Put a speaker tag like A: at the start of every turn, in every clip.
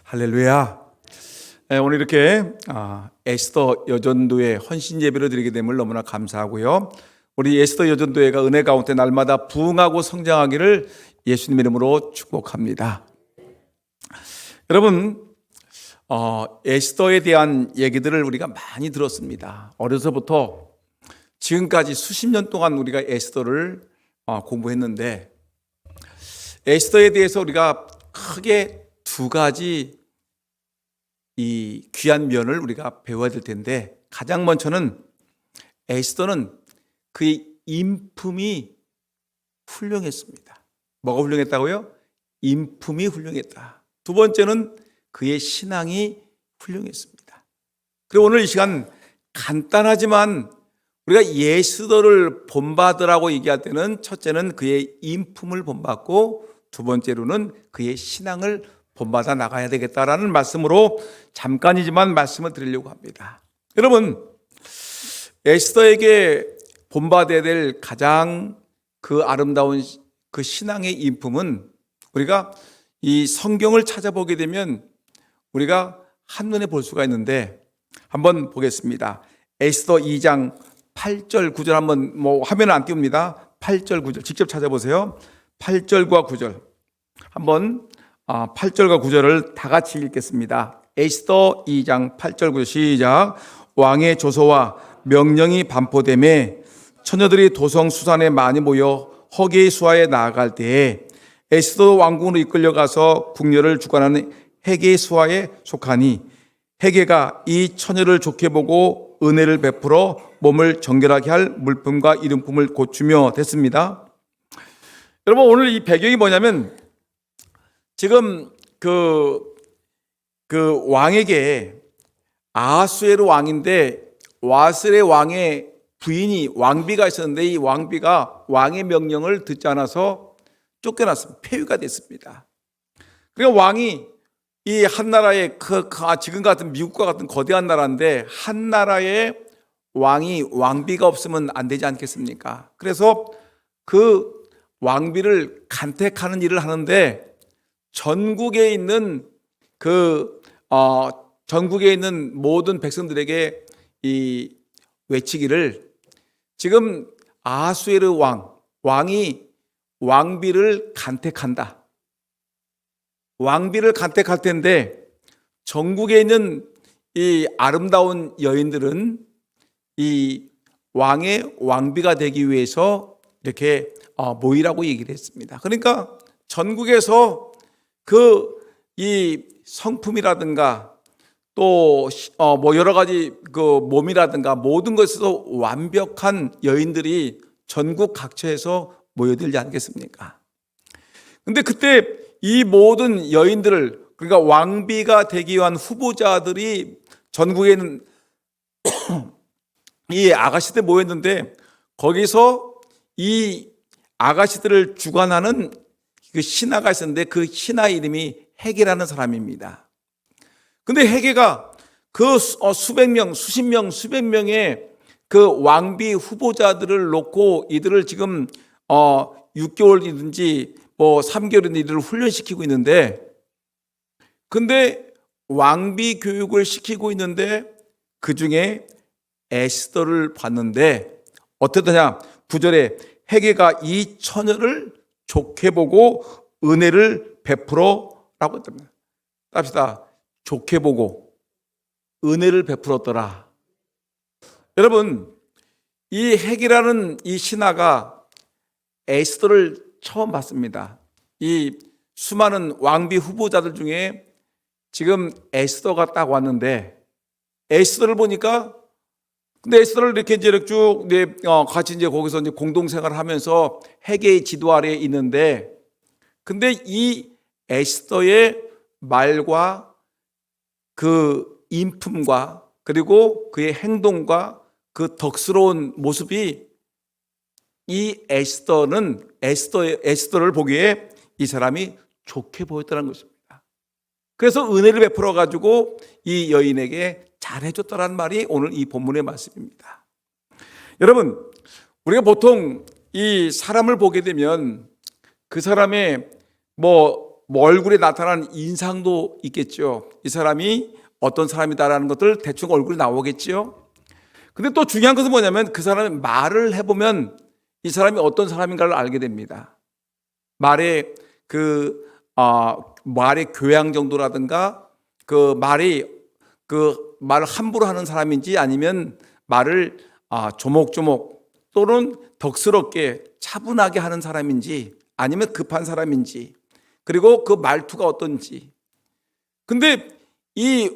A: 할렐루야. 오늘 이렇게 에스더 여전도회 헌신 예배를 드리게 됨을 너무나 감사하고요. 우리 에스더 여전도회가 은혜 가운데 날마다 부흥하고 성장하기를 예수님 이름으로 축복합니다. 여러분, 에스더에 대한 얘기들을 우리가 많이 들었습니다. 어려서부터 지금까지 수십 년 동안 우리가 에스더를 공부했는데, 에스더에 대해서 우리가 크게 두 가지 이 귀한 면을 우리가 배워야 될 텐데, 가장 먼저는 에스더는 그의 인품이 훌륭했습니다. 뭐가 훌륭했다고요? 인품이 훌륭했다. 두 번째는 그의 신앙이 훌륭했습니다. 그리고 오늘 이 시간 간단하지만 우리가 에스더를 본받으라고 얘기할 때는 첫째는 그의 인품을 본받고 두 번째로는 그의 신앙을 본받아 나가야 되겠다라는 말씀으로 잠깐이지만 말씀을 드리려고 합니다. 여러분, 에스더에게 본받아야 될 가장 그 아름다운 그 신앙의 인품은 우리가 이 성경을 찾아보게 되면 우리가 한눈에 볼 수가 있는데, 한번 보겠습니다. 에스더 2장 8절 9절 한번 화면을 안 띄웁니다. 8절 9절 직접 찾아보세요. 8절과 9절 한번 8절과 9절을 다 같이 읽겠습니다. 에스더 2장 8절 9절 시작. 왕의 조서와 명령이 반포됨에 처녀들이 도성 수산에 많이 모여 허게의 수하에 나아갈 때에 에스더 왕궁으로 이끌려가서 궁녀를 주관하는 헤게의 수하에 속하니 헤게가 이 처녀를 좋게 보고 은혜를 베풀어 몸을 정결하게 할 물품과 이름품을 고추며 됐습니다. 여러분, 오늘 이 배경이 뭐냐면, 지금 그 왕에게 아하수에르 왕인데, 와스레 왕의 부인이 왕비가 있었는데, 이 왕비가 왕의 명령을 듣지 않아서 쫓겨났습니다. 폐위가 됐습니다. 그러니까 왕이 이 한 나라의 지금 같은 미국과 같은 거대한 나라인데, 한 나라의 왕이 왕비가 없으면 안 되지 않겠습니까? 그래서 그 왕비를 간택하는 일을 하는데, 전국에 있는 전국에 있는 모든 백성들에게 이 외치기를, 지금 아하수에르 왕이 왕비를 간택한다. 왕비를 간택할 텐데, 전국에 있는 이 아름다운 여인들은 이 왕의 왕비가 되기 위해서 이렇게 모이라고 얘기를 했습니다. 그러니까 전국에서 이 성품이라든가 또 여러 가지 그 몸이라든가 모든 것에서 완벽한 여인들이 전국 각처에서 모여들지 않겠습니까? 근데 그때 이 모든 여인들을, 그러니까 왕비가 되기 위한 후보자들이 전국에 있는 이 아가씨들 모였는데, 거기서 이 아가씨들을 주관하는 그 신하가 있었는데, 그 신하 이름이 헤게라는 사람입니다. 근데 헤게가 그 수백 명의 그 왕비 후보자들을 놓고 이들을 지금 6개월이든지 3개월이든지 이들을 훈련시키고 있는데, 근데 왕비 교육을 시키고 있는데 그 중에 에스더를 봤는데 어떻더냐? 9절에 헤게가 이 처녀를 좋게 보고 은혜를 베풀어 라고 했답니다. 합시다. 좋게 보고 은혜를 베풀었더라. 여러분, 이 헤게라는 이 신하가 에스더를 처음 봤습니다. 이 수많은 왕비 후보자들 중에 지금 에스더가 딱 왔는데, 에스더를 보니까, 근데 에스더를 이렇게 쭉 같이 거기서 공동생활을 하면서 헤게의 지도 아래에 있는데, 근데 이 에스더의 말과 그 인품과 그리고 그의 행동과 그 덕스러운 모습이 이 에스더를 보기에 이 사람이 좋게 보였다는 것입니다. 그래서 은혜를 베풀어 가지고 이 여인에게 잘해줬다는 말이 오늘 이 본문의 말씀입니다. 여러분, 우리가 보통 이 사람을 보게 되면 그 사람의 뭐 얼굴에 나타나는 인상도 있겠죠. 이 사람이 어떤 사람이다라는 것들 대충 얼굴에 나오겠죠. 근데 또 중요한 것은 뭐냐면 그 사람이 말을 해보면 이 사람이 어떤 사람인가를 알게 됩니다. 말의 말의 교양 정도라든가 말을 함부로 하는 사람인지 아니면 말을 조목조목 또는 덕스럽게 차분하게 하는 사람인지 아니면 급한 사람인지 그리고 그 말투가 어떤지. 근데 이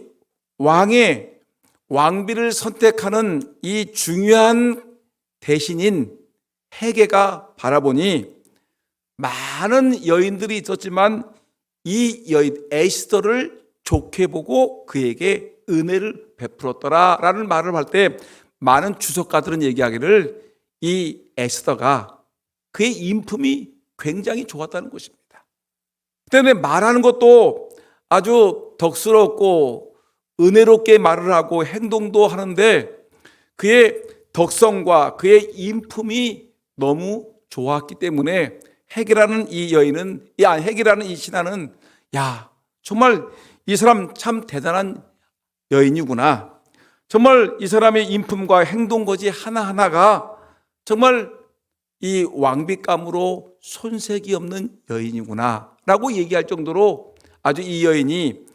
A: 왕비를 선택하는 이 중요한 대신인 헤게가 바라보니 많은 여인들이 있었지만 이 여인 에스더를 좋게 보고 그에게 은혜를 베풀었더라라는 말을 할 때 많은 주석가들은 얘기하기를 이 에스더가 그의 인품이 굉장히 좋았다는 것입니다. 때문에 말하는 것도 아주 덕스럽고 은혜롭게 말을 하고 행동도 하는데 그의 덕성과 그의 인품이 너무 좋았기 때문에 헤게라는 이 신하는 정말 이 사람 참 대단한 여인이구나. 정말 이 사람의 인품과 행동거지 하나하나가 정말 이 왕비감으로 손색이 없는 여인이구나 라고 얘기할 정도로 아주 이 여인이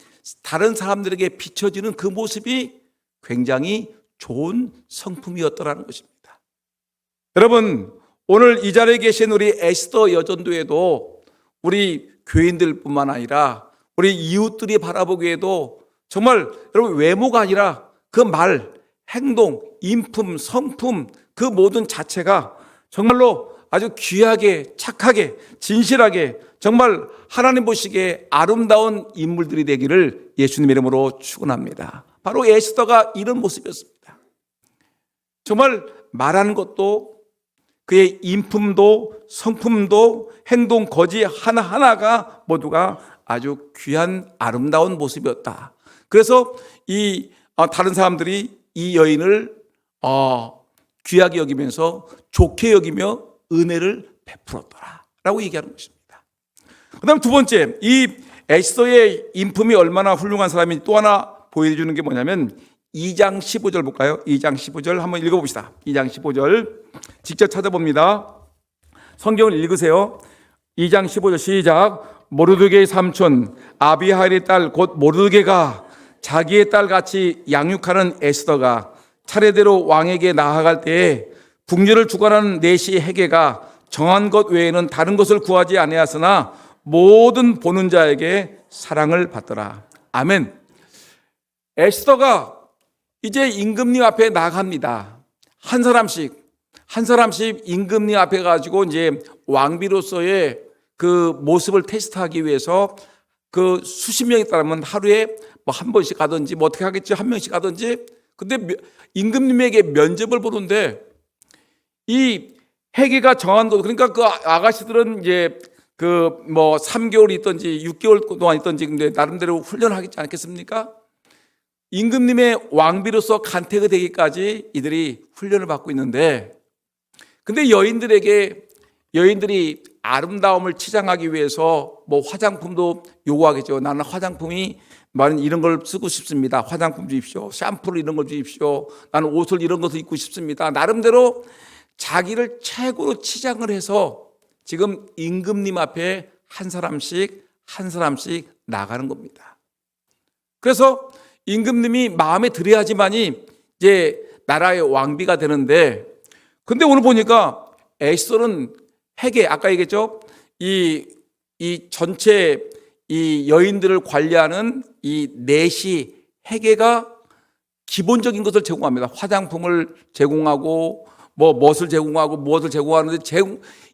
A: 다른 사람들에게 비춰지는 그 모습이 굉장히 좋은 성품이었더라는 것입니다. 여러분, 오늘 이 자리에 계신 우리 에스더 여전도에도 우리 교인들뿐만 아니라 우리 이웃들이 바라보기에도 정말 여러분 외모가 아니라 그 말, 행동, 인품, 성품 그 모든 자체가 정말로 아주 귀하게 착하게 진실하게 정말 하나님 보시기에 아름다운 인물들이 되기를 예수님의 이름으로 축원합니다. 바로 에스더가 이런 모습이었습니다. 정말 말하는 것도 그의 인품도 성품도 행동 거지 하나하나가 모두가 아주 귀한 아름다운 모습이었다. 그래서 다른 사람들이 이 여인을 귀하게 여기면서 좋게 여기며 은혜를 베풀었더라라고 얘기하는 것입니다. 그다음 두 번째, 이 에스더의 인품이 얼마나 훌륭한 사람인지 또 하나 보여주는 게 뭐냐면 2장 15절 볼까요? 2장 15절 한번 읽어봅시다. 2장 15절 직접 찾아봅니다. 성경을 읽으세요. 2장 15절 시작. 모르드게의 삼촌 아비하일의 딸 곧 모르드게가 자기의 딸같이 양육하는 에스더가 차례대로 왕에게 나아갈 때에 궁녀를 주관하는 내시 헤게가 정한 것 외에는 다른 것을 구하지 아니하였으나 모든 보는 자에게 사랑을 받더라. 아멘. 에스더가 이제 임금님 앞에 나갑니다. 한 사람씩 임금님 앞에 가지고 이제 왕비로서의 그 모습을 테스트하기 위해서 그 수십 명이 따르면 하루에 뭐 한 번씩 가든지 뭐 어떻게 하겠지 한 명씩 가든지. 근데 임금님에게 면접을 보는데 이 헤게가 정한 것, 그러니까 그 아가씨들은 이제 그 뭐 3개월 있든지 6개월 동안 있든지 근데 나름대로 훈련하겠지 않겠습니까? 임금님의 왕비로서 간택이 되기까지 이들이 훈련을 받고 있는데, 근데 여인들이 아름다움을 치장하기 위해서 뭐 화장품도 요구하겠죠. 나는 화장품이 나는 이런 걸 쓰고 싶습니다. 화장품 주십시오. 샴푸를 이런 걸 주십시오. 나는 옷을 이런 것을 입고 싶습니다. 나름대로 자기를 최고로 치장을 해서 지금 임금님 앞에 한 사람씩 나가는 겁니다. 그래서 임금님이 마음에 들어야지만이 이제 나라의 왕비가 되는데, 근데 오늘 보니까 에스더는 헤게, 아까 얘기했죠? 이 전체 이 여인들을 관리하는 이 내시 헤게가 기본적인 것을 제공합니다. 화장품을 제공하고 뭐 무엇을 제공하는데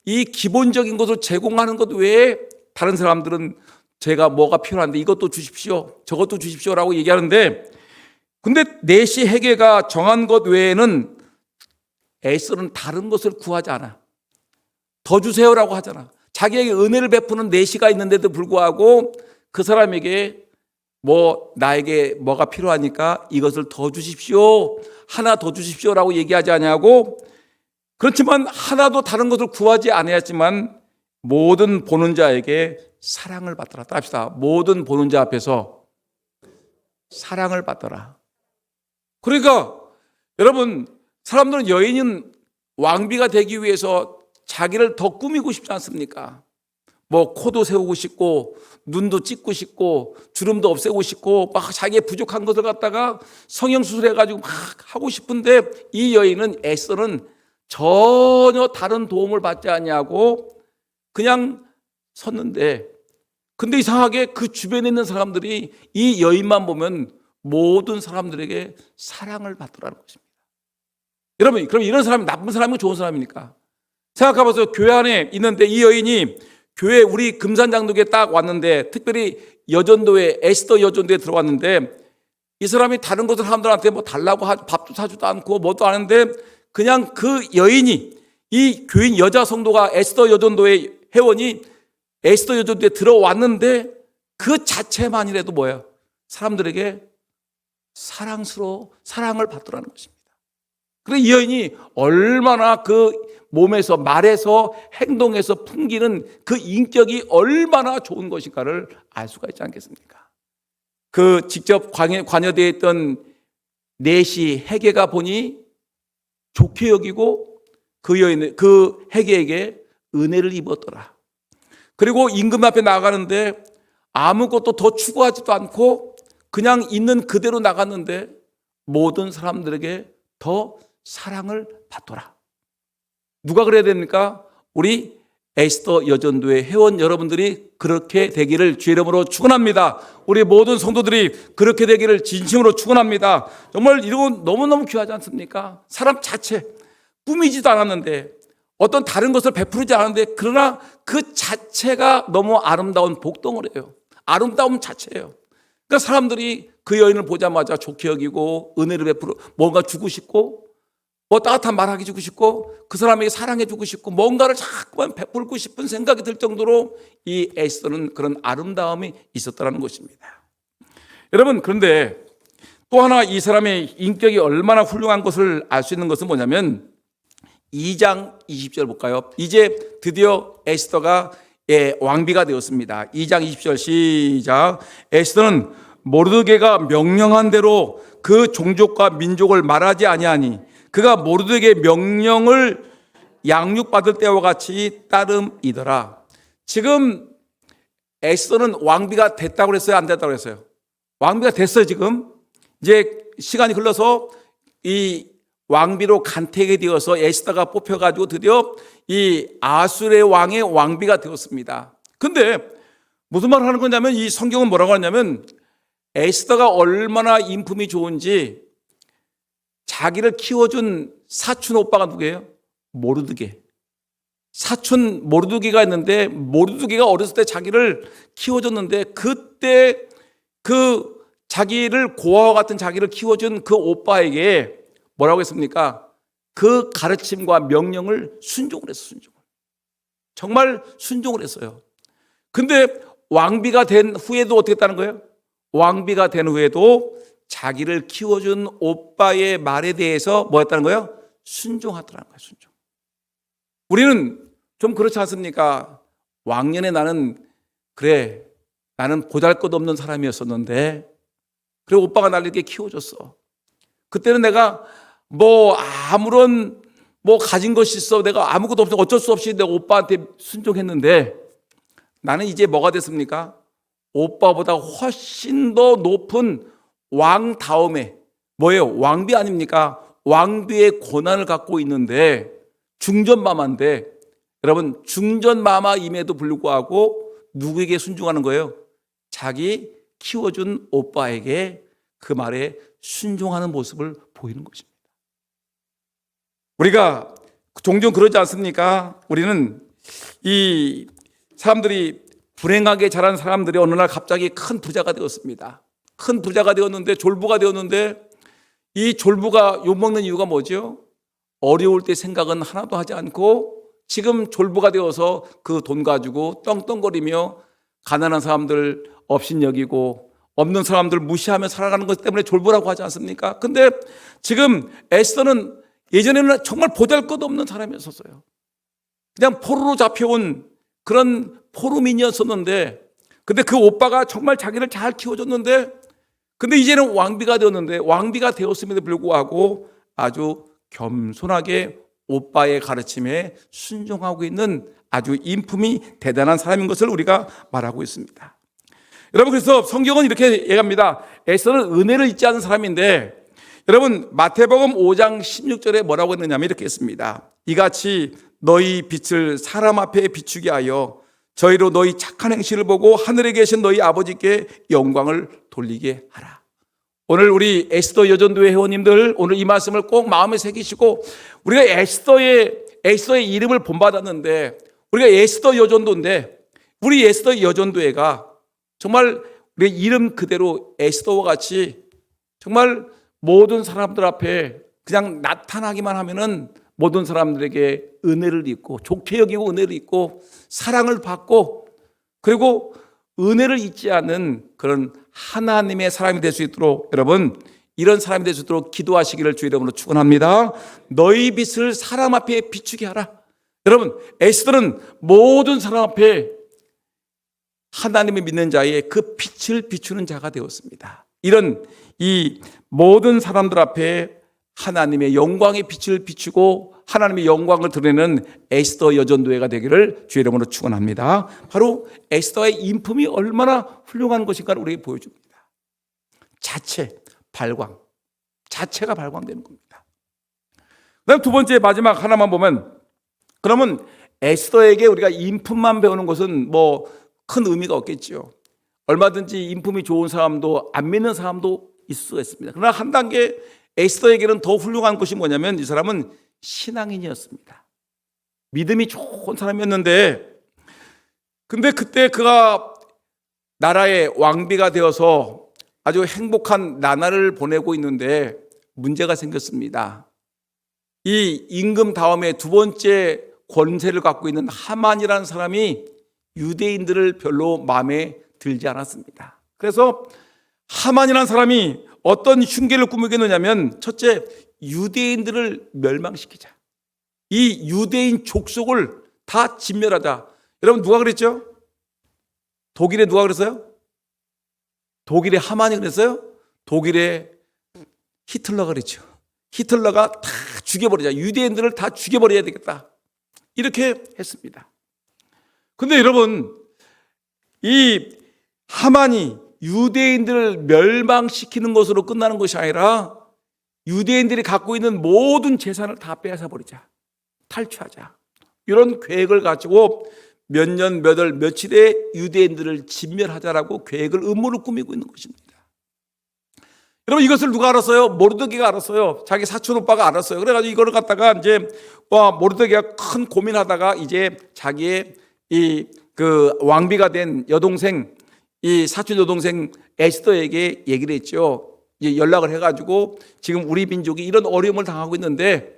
A: 이 기본적인 것을 제공하는 것 외에 다른 사람들은 제가 뭐가 필요한데 이것도 주십시오, 저것도 주십시오라고 얘기하는데, 근데 내시 헤게가 정한 것 외에는 에스더는 다른 것을 구하지 않아. 더 주세요라고 하잖아. 자기에게 은혜를 베푸는 내시가 있는데도 불구하고 그 사람에게 나에게 뭐가 필요하니까 이것을 더 주십시오, 하나 더 주십시오라고 얘기하지 않냐고. 그렇지만 하나도 다른 것을 구하지 않았지만 모든 보는 자에게 사랑을 받더라. 따라합시다. 모든 보는 자 앞에서 사랑을 받더라. 그러니까 여러분, 사람들은 여인은 왕비가 되기 위해서 자기를 더 꾸미고 싶지 않습니까? 뭐 코도 세우고 싶고 눈도 찍고 싶고 주름도 없애고 싶고 막 자기의 부족한 것을 갖다가 성형수술해가지고 막 하고 싶은데, 이 여인은 에스더는 전혀 다른 도움을 받지 않냐고 그냥 섰는데, 근데 이상하게 그 주변에 있는 사람들이 이 여인만 보면 모든 사람들에게 사랑을 받더라는 것입니다. 여러분, 그럼 이런 사람이 나쁜 사람이고 좋은 사람입니까? 생각해보세요. 교회 안에 있는데 이 여인이 교회 우리 금산장독에 딱 왔는데, 특별히 여전도에, 에스더 여전도에 들어왔는데, 이 사람이 다른 것을 사람들한테 뭐 달라고 밥도 사주도 않고 뭐도 하는데, 그냥 그 여인이, 이 교인 여자 성도가 에스더 여전도의 회원이 에스더 여전도에 들어왔는데 그 자체만이라도 뭐예요? 사람들에게 사랑을 받더라는 것입니다. 그래서 이 여인이 얼마나 그 몸에서, 말에서, 행동에서 풍기는 그 인격이 얼마나 좋은 것인가를 알 수가 있지 않겠습니까? 그 직접 관여되어 있던 넷이 헤게가 보니 좋게 여기고 그 헤게에게 은혜를 입었더라. 그리고 임금 앞에 나가는데 아무것도 더 추구하지도 않고 그냥 있는 그대로 나갔는데 모든 사람들에게 더 사랑을 받더라. 누가 그래야 됩니까? 우리 에스더 여전도의 회원 여러분들이 그렇게 되기를 주의 이름으로 축원합니다. 우리 모든 성도들이 그렇게 되기를 진심으로 축원합니다. 정말 이건 너무너무 귀하지 않습니까? 사람 자체, 꾸미지도 않았는데, 어떤 다른 것을 베푸지 않았는데, 그러나 그 자체가 너무 아름다운 복덩어리예요. 아름다움 자체예요. 그러니까 사람들이 그 여인을 보자마자 좋게 여기고 은혜를 베풀어 뭔가 주고 싶고, 뭐 따뜻한 말하기 주고 싶고, 그 사람에게 사랑해 주고 싶고, 뭔가를 자꾸만 베풀고 싶은 생각이 들 정도로 이 에스더는 그런 아름다움이 있었다는 것입니다. 여러분, 그런데 또 하나 이 사람의 인격이 얼마나 훌륭한 것을 알 수 있는 것은 뭐냐면 2장 20절 볼까요? 이제 드디어 에스더가 왕비가 되었습니다. 2장 20절 시작. 에스더는 모르드게가 명령한 대로 그 종족과 민족을 말하지 아니하니 그가 모르드게의 명령을 양육받을 때와 같이 따름이더라. 지금 에스더는 왕비가 됐다고 그랬어요? 안 됐다고 그랬어요? 왕비가 됐어요. 지금 이제 시간이 흘러서 이 왕비로 간택이 되어서 에스더가 뽑혀가지고 드디어 이 아수르의 왕의 왕비가 되었습니다. 근데 무슨 말을 하는 거냐면, 이 성경은 뭐라고 하냐면 에스더가 얼마나 인품이 좋은지 자기를 키워준 사촌 오빠가 누구예요? 모르드게. 사촌 모르드게가 있는데, 모르드게가 어렸을 때 자기를 키워줬는데, 그때 그 자기를 고아와 같은 자기를 키워준 그 오빠에게 뭐라고 했습니까? 그 가르침과 명령을 순종을 했어요. 순종을. 정말 순종을 했어요. 근데 왕비가 된 후에도 어떻게 했다는 거예요? 왕비가 된 후에도 자기를 키워준 오빠의 말에 대해서 뭐 했다는 거예요? 순종하더라는 거예요. 순종. 우리는 좀 그렇지 않습니까? 왕년에 나는 보잘것없는 사람이었었는데, 그래 오빠가 나를 이렇게 키워줬어. 그때는 내가 아무런 가진 것이 있어, 내가 아무것도 없어, 어쩔 수 없이 내가 오빠한테 순종했는데, 나는 이제 뭐가 됐습니까? 오빠보다 훨씬 더 높은 왕 다음에 뭐예요? 왕비 아닙니까? 왕비의 권한을 갖고 있는데, 중전마마인데, 여러분, 중전마마임에도 불구하고 누구에게 순종하는 거예요? 자기 키워준 오빠에게 그 말에 순종하는 모습을 보이는 것입니다. 우리가 종종 그러지 않습니까? 우리는 이 사람들이, 불행하게 자란 사람들이 어느 날 갑자기 큰 부자가 되었습니다. 큰 부자가 되었는데, 졸부가 되었는데, 이 졸부가 욕먹는 이유가 뭐죠? 어려울 때 생각은 하나도 하지 않고 지금 졸부가 되어서 그 돈 가지고 떵떵거리며 가난한 사람들 업신여기고 없는 사람들 무시하며 살아가는 것 때문에 졸부라고 하지 않습니까? 근데 지금 에스더는 예전에는 정말 보잘것없는 사람이었어요. 그냥 포로로 잡혀온 그런 포로민이었었는데, 근데 그 오빠가 정말 자기를 잘 키워줬는데, 근데 이제는 왕비가 되었는데, 왕비가 되었음에도 불구하고 아주 겸손하게 오빠의 가르침에 순종하고 있는 아주 인품이 대단한 사람인 것을 우리가 말하고 있습니다. 여러분, 그래서 성경은 이렇게 얘기합니다. 에스더는 은혜를 잊지 않은 사람인데, 여러분 마태복음 5장 16절에 뭐라고 했느냐면 이렇게 했습니다. 이같이 너희 빛을 사람 앞에 비추게 하여 저희로 너희 착한 행실을 보고 하늘에 계신 너희 아버지께 영광을 돌리게 하라. 오늘 우리 에스더 여전도회 회원님들, 오늘 이 말씀을 꼭 마음에 새기시고, 우리가 에스더의 이름을 본받았는데, 우리가 에스더 여전도인데, 우리 에스더 여전도회가 정말 우리 이름 그대로 에스더와 같이 정말 모든 사람들 앞에 그냥 나타나기만 하면은 모든 사람들에게 은혜를 입고, 좋게 여기고 은혜를 입고, 사랑을 받고, 그리고 은혜를 잊지 않는 그런 하나님의 사람이 될 수 있도록, 여러분 이런 사람이 될 수 있도록 기도하시기를 주의 이름으로 축원합니다. 너희 빛을 사람 앞에 비추게 하라. 여러분, 에스더는 모든 사람 앞에 하나님을 믿는 자의 그 빛을 비추는 자가 되었습니다. 이런 이 모든 사람들 앞에 하나님의 영광의 빛을 비추고 하나님의 영광을 드러내는 에스더 여전도회가 되기를 주의 이름으로 축원합니다. 바로 에스더의 인품이 얼마나 훌륭한 것인가를 우리에게 보여줍니다. 자체가 발광되는 겁니다. 그다음 두 번째, 마지막 하나만 보면, 그러면 에스더에게 우리가 인품만 배우는 것은 뭐 큰 의미가 없겠죠. 얼마든지 인품이 좋은 사람도 안 믿는 사람도 있을 수가 있습니다. 그러나 한 단계 에스더에게는 더 훌륭한 것이 뭐냐면, 이 사람은 신앙인이었습니다. 믿음이 좋은 사람이었는데, 근데 그때 그가 나라의 왕비가 되어서 아주 행복한 나날을 보내고 있는데 문제가 생겼습니다. 이 임금 다음에 두 번째 권세를 갖고 있는 하만이라는 사람이 유대인들을 별로 마음에 들지 않았습니다. 그래서 하만이라는 사람이 어떤 흉계를 꾸미겠느냐면, 첫째, 유대인들을 멸망시키자. 이 유대인 족속을 다 진멸하자. 여러분, 누가 그랬죠? 독일에 누가 그랬어요? 독일의 하만이 그랬어요? 독일의 히틀러가 그랬죠. 히틀러가 다 죽여버리자. 유대인들을 다 죽여버려야 되겠다. 이렇게 했습니다. 근데 여러분, 이 하만이 유대인들을 멸망시키는 것으로 끝나는 것이 아니라 유대인들이 갖고 있는 모든 재산을 다 빼앗아버리자, 탈취하자, 이런 계획을 가지고 몇 년, 몇 월, 며칠에 유대인들을 진멸하자라고 계획을, 음모를 꾸미고 있는 것입니다. 여러분, 이것을 누가 알았어요? 모르드게가 알았어요. 자기 사촌 오빠가 알았어요. 그래가지고 이거를 갖다가 이제 모르드게가 큰 고민하다가 이제 자기의 그 왕비가 된 여동생, 이 사촌 여동생 에스더에게 얘기를 했죠. 이제 연락을 해가지고, 지금 우리 민족이 이런 어려움을 당하고 있는데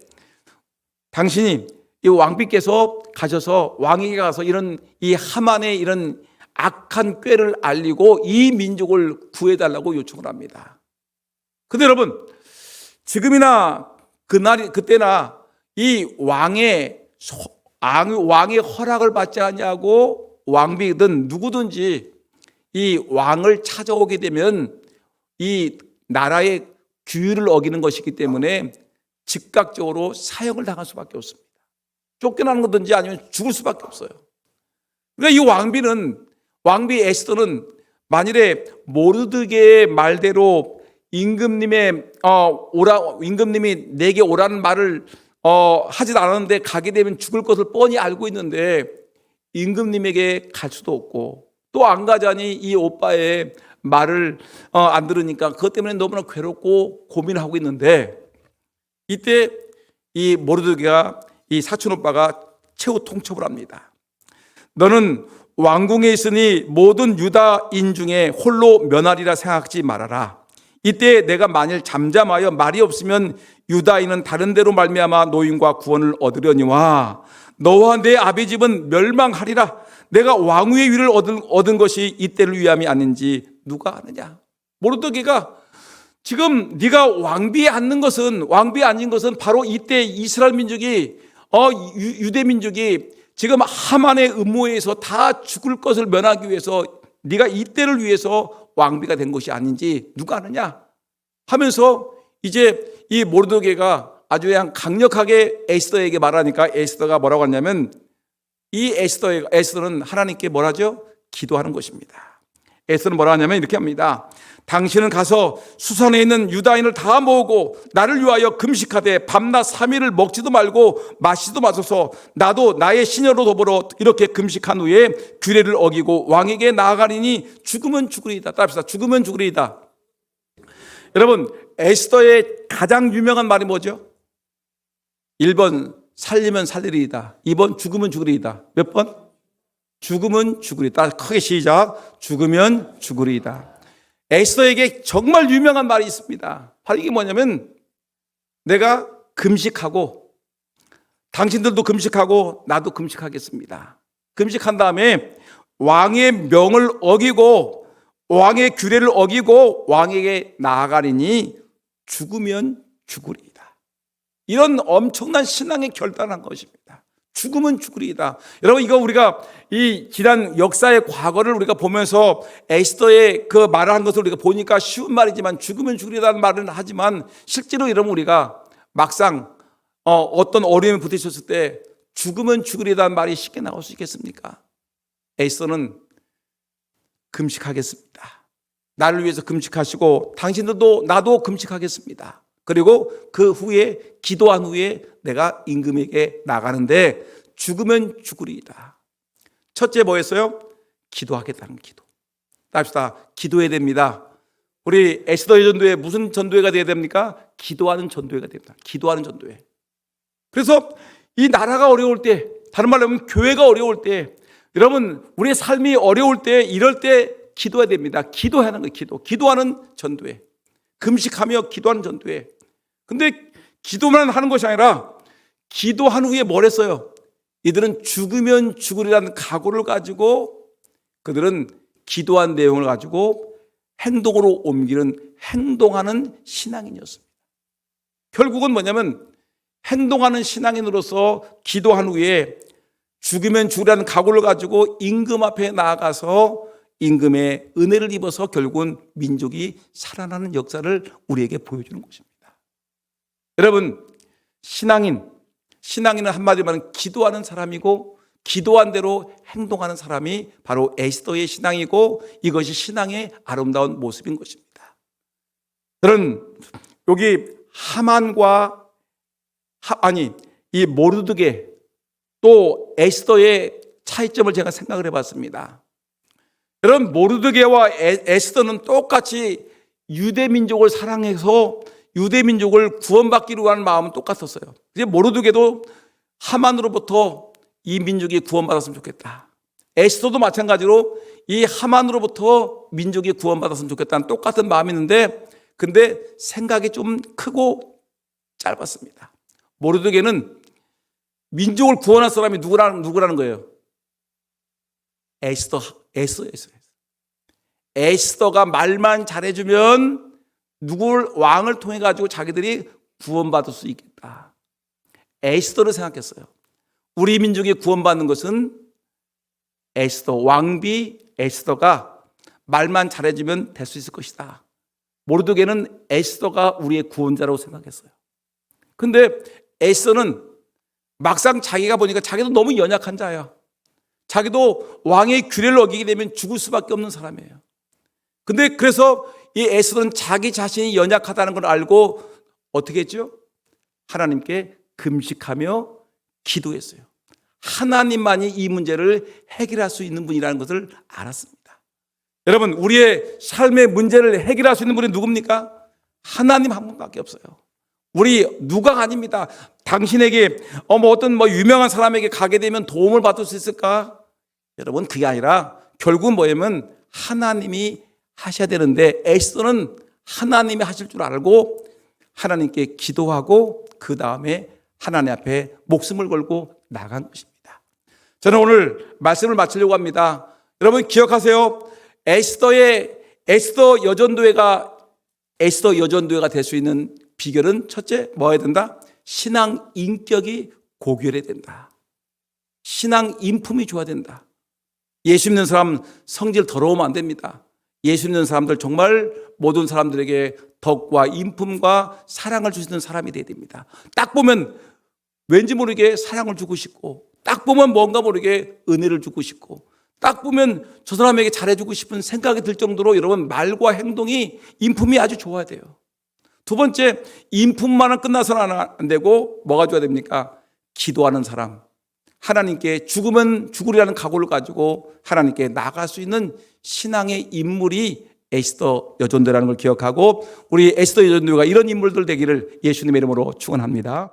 A: 당신이 이 왕비께서 가셔서 왕에게 가서 이런 이 하만의 이런 악한 꾀를 알리고 이 민족을 구해달라고 요청을 합니다. 근데 여러분, 지금이나 그때나 이 왕의 허락을 받지 않냐고 왕비든 누구든지 이 왕을 찾아오게 되면 이 나라의 규율을 어기는 것이기 때문에 즉각적으로 사형을 당할 수밖에 없습니다. 쫓겨나는 거든지 아니면 죽을 수밖에 없어요. 그러니까 이 왕비 에스더는 만일에 모르드게의 말대로 임금님이 내게 오라는 말을 하지도 않았는데 가게 되면 죽을 것을 뻔히 알고 있는데 임금님에게 갈 수도 없고, 또 안 가자니 이 오빠의 말을 안 들으니까 그것 때문에 너무나 괴롭고 고민하고 있는데, 이때 이 모르드게가 이 사촌 오빠가 최후 통첩을 합니다. 너는 왕궁에 있으니 모든 유다인 중에 홀로 면하리라 생각하지 말아라. 이때 내가 만일 잠잠하여 말이 없으면 유다인은 다른 데로 말미암아 노임과 구원을 얻으려니와 너와 내 아비 집은 멸망하리라. 내가 왕위의 위를 얻은 것이 이때를 위함이 아닌지 누가 아느냐. 모르드게가 지금 네가 왕비에 앉는 것은 바로 이때 이스라엘 민족이 유대 민족이 지금 하만의 음모에 의해서 다 죽을 것을 면하기 위해서 네가 이때를 위해서 왕비가 된 것이 아닌지 누가 아느냐 하면서 이제 이 모르드게가 아주 그냥 강력하게 에스더에게 말하니까 에스더가 뭐라고 하냐면 이 에스더는 하나님께 뭐라죠? 기도하는 것입니다. 에스더는 뭐라 하냐면 이렇게 합니다. 당신은 가서 수산에 있는 유다인을 다 모으고 나를 위하여 금식하되 밤낮 3일을 먹지도 말고 마시지도 마소서. 나도 나의 시녀로 더불어 이렇게 금식한 후에 규례를 어기고 왕에게 나아가리니 죽으면 죽으리이다. 따라합시다. 죽으면 죽으리이다. 여러분, 에스더의 가장 유명한 말이 뭐죠? 1번 살리면 살리리이다. 2번 죽으면 죽으리이다. 몇 번? 죽으면 죽으리이다. 크게 시작. 죽으면 죽으리이다. 에스더에게 정말 유명한 말이 있습니다. 바로 이게 뭐냐면 내가 금식하고 당신들도 금식하고 나도 금식하겠습니다. 금식한 다음에 왕의 명을 어기고 왕의 규례를 어기고 왕에게 나아가리니 죽으면 죽으리이다. 이런 엄청난 신앙의 결단한 것입니다. 죽으면 죽으리이다. 여러분, 이거 우리가 이 지난 역사의 과거를 우리가 보면서 에스더의 그 말을 한 것을 우리가 보니까 쉬운 말이지만 죽으면 죽으리라는 말은 하지만 실제로 여러분 우리가 막상 어떤 어려움에 부딪혔을 때 죽으면 죽으리라는 말이 쉽게 나올 수 있겠습니까? 에스더는 금식하겠습니다. 나를 위해서 금식하시고 당신들도 나도 금식하겠습니다. 그리고 그 후에 기도한 후에 내가 임금에게 나가는데 죽으면 죽으리이다. 첫째 뭐였어요? 기도하겠다는 기도. 합시다. 기도해야 됩니다. 우리 에스더의 전도회 무슨 전도회가 되어야 됩니까? 기도하는 전도회가 됩니다. 기도하는 전도회. 그래서 이 나라가 어려울 때, 다른 말로 하면 교회가 어려울 때, 여러분 우리의 삶이 어려울 때, 이럴 때 기도해야 됩니다. 기도하는 거예요. 기도하는 전도회. 금식하며 기도하는 전도회. 근데 기도만 하는 것이 아니라 기도한 후에 뭘 했어요? 이들은 죽으면 죽으리라는 각오를 가지고 그들은 기도한 내용을 가지고 행동으로 옮기는 행동하는 신앙인이었습니다. 결국은 뭐냐면 행동하는 신앙인으로서 기도한 후에 죽으면 죽으라는 각오를 가지고 임금 앞에 나아가서 임금의 은혜를 입어서 결국은 민족이 살아나는 역사를 우리에게 보여주는 것입니다. 여러분, 신앙인은 한마디로 말하면 기도하는 사람이고 기도한 대로 행동하는 사람이 바로 에스더의 신앙이고 이것이 신앙의 아름다운 모습인 것입니다. 저는 여기 하만과 이 모르드게 또 에스더의 차이점을 제가 생각을 해봤습니다. 여러분, 모르드게와 에스더는 똑같이 유대 민족을 사랑해서 유대 민족을 구원받기로 하는 마음은 똑같았어요. 이제 모르드게도 하만으로부터 이 민족이 구원받았으면 좋겠다. 에스더도 마찬가지로 이 하만으로부터 민족이 구원받았으면 좋겠다는 똑같은 마음이 있는데, 근데 생각이 좀 크고 짧았습니다. 모르드게는 민족을 구원할 사람이 누구라는 거예요? 에스더였어요. 에스더가 말만 잘해주면 왕을 통해 가지고 자기들이 구원받을 수 있겠다. 에스더를 생각했어요. 우리 민족이 구원받는 것은 에스더, 왕비 에스더가 말만 잘해주면 될 수 있을 것이다. 모르드게는 에스더가 우리의 구원자라고 생각했어요. 근데 에스더는 막상 자기가 보니까 자기도 너무 연약한 자야. 자기도 왕의 규례를 어기게 되면 죽을 수밖에 없는 사람이에요. 근데 그래서 이 에스더는 자기 자신이 연약하다는 걸 알고 어떻게 했죠? 하나님께 금식하며 기도했어요. 하나님만이 이 문제를 해결할 수 있는 분이라는 것을 알았습니다. 여러분, 우리의 삶의 문제를 해결할 수 있는 분이 누굽니까? 하나님 한 분밖에 없어요. 우리 누가 아닙니다. 당신에게 어떤 유명한 사람에게 가게 되면 도움을 받을 수 있을까? 여러분, 그게 아니라 결국은 뭐냐면 하나님이 하셔야 되는데 에스더는 하나님이 하실 줄 알고 하나님께 기도하고 그 다음에 하나님 앞에 목숨을 걸고 나간 것입니다. 저는 오늘 말씀을 마치려고 합니다. 여러분 기억하세요. 에스더 여전도회가 될 수 있는 비결은 첫째 뭐 해야 된다? 신앙 인격이 고결해야 된다. 신앙 인품이 좋아야 된다. 예수 믿는 사람 성질 더러우면 안 됩니다. 예수 믿는 사람들 정말 모든 사람들에게 덕과 인품과 사랑을 주시는 사람이 되어야 됩니다. 딱 보면 왠지 모르게 사랑을 주고 싶고, 딱 보면 뭔가 모르게 은혜를 주고 싶고, 딱 보면 저 사람에게 잘해주고 싶은 생각이 들 정도로 여러분 말과 행동이 인품이 아주 좋아야 돼요. 두 번째, 인품만은 끝나서는 안 되고 뭐가 좋아야 됩니까? 기도하는 사람. 하나님께 죽으면 죽으리라는 각오를 가지고 하나님께 나아갈 수 있는 신앙의 인물이 에스더 여종대라는 걸 기억하고, 우리 에스더 여종대가 이런 인물들 되기를 예수님의 이름으로 축원합니다.